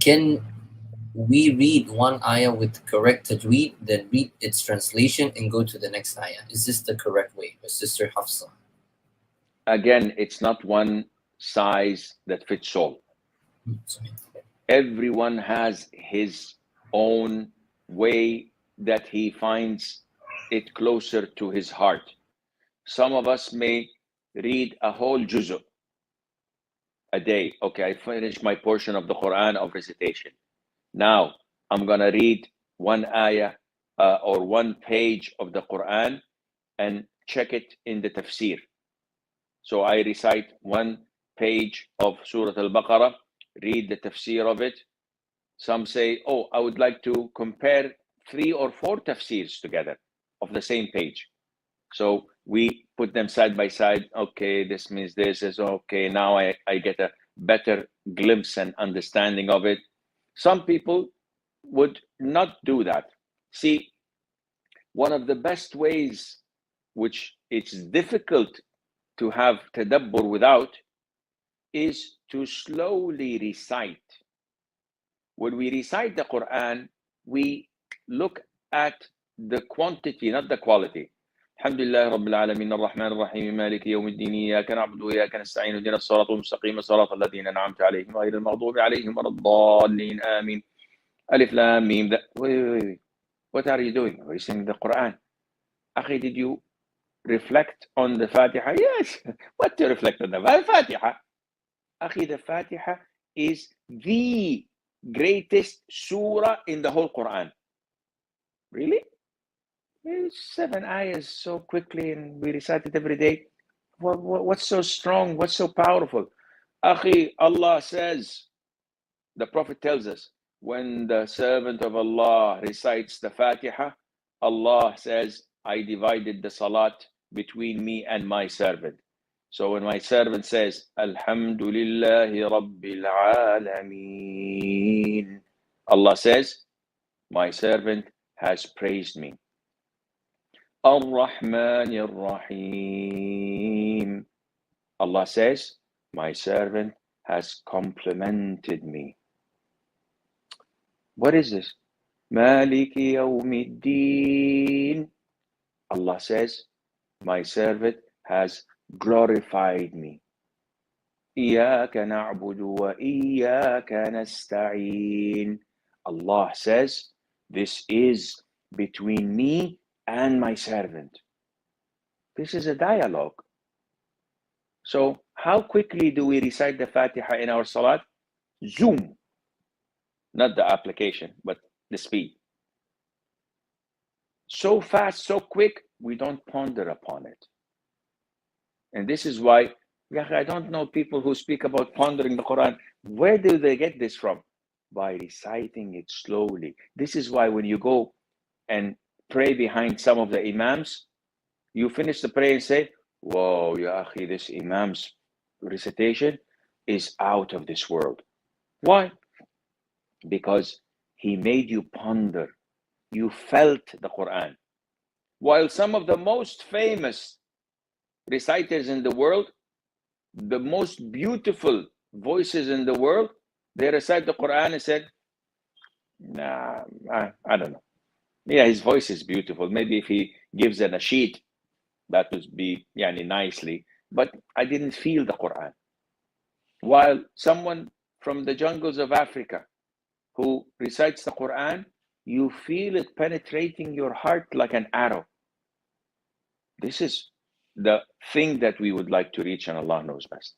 Can we read one ayah with correct tajweed, then read its translation and go to the next ayah? Is this the correct way, my sister Hafsa? Again, it's not one size that fits all. Sorry. Everyone has his own way that he finds it closer to his heart. Some of us may read a whole juz'u a day. Okay, I finished my portion of the Quran of recitation. Now I'm gonna read one ayah or one page of the Quran and check it in the tafsir. So I recite one page of Surah Al-Baqarah, read the tafsir of it. Some say, oh, I would like to compare 3 or 4 tafsirs together of the same page. So we put them side by side. Okay, this means this is okay. Now I get a better glimpse and understanding of it. Some people would not do that. See, one of the best ways, which it's difficult to have tadabbur without, is to slowly recite. When we recite the Quran, we look at the quantity, not the quality. الحمد لله رب العالمين الرحمن الرحيم مالك يوم الدين إياك نعبد وإياك نستعين اهدنا الصراط المستقيم صراط الذين أنعمت عليهم غير المغضوب عليهم ولا الضالين آمين ألف لام ميم. Wait. What are you doing? Are you singing the Quran? Akhi, did you reflect on the Fatiha? Yes. What to reflect on the Fatiha? Akhi, the Fatiha is the greatest surah in the whole Quran. Really? 7 ayahs so quickly and we recite it every day. What's so strong? What's so powerful? Akhi, Allah says, the Prophet tells us, when the servant of Allah recites the Fatiha, Allah says, I divided the salat between me and my servant. So when my servant says, Alhamdulillahi Rabbil Alameen, Allah says, my servant has praised me. Ar-Rahman Ar-Rahim, Allah says, my servant has complimented me. What is this? Maliki Yawmiddin, Allah says, my servant has glorified me. Iyaka na'budu wa iyaka nasta'in. Allah says, this is between me and my servant. This is a dialogue. So how quickly do we recite the Fatiha in our salat? Zoom. Not the application, but the speed. So fast, so quick, we don't ponder upon it. And this is why, I don't know people who speak about pondering the Quran. Where do they get this from? By reciting it slowly. This is why when you go and pray behind some of the imams, you finish the prayer and say, whoa, ya akhi, this imam's recitation is out of this world. Why? Because he made you ponder. You felt the Quran. While some of the most famous reciters in the world, the most beautiful voices in the world, they recite the Quran and said, nah, I don't know. Yeah, his voice is beautiful. Maybe if he gives a nasheed, that would be nicely. But I didn't feel the Quran. While someone from the jungles of Africa who recites the Quran, you feel it penetrating your heart like an arrow. This is the thing that we would like to reach, and Allah knows best.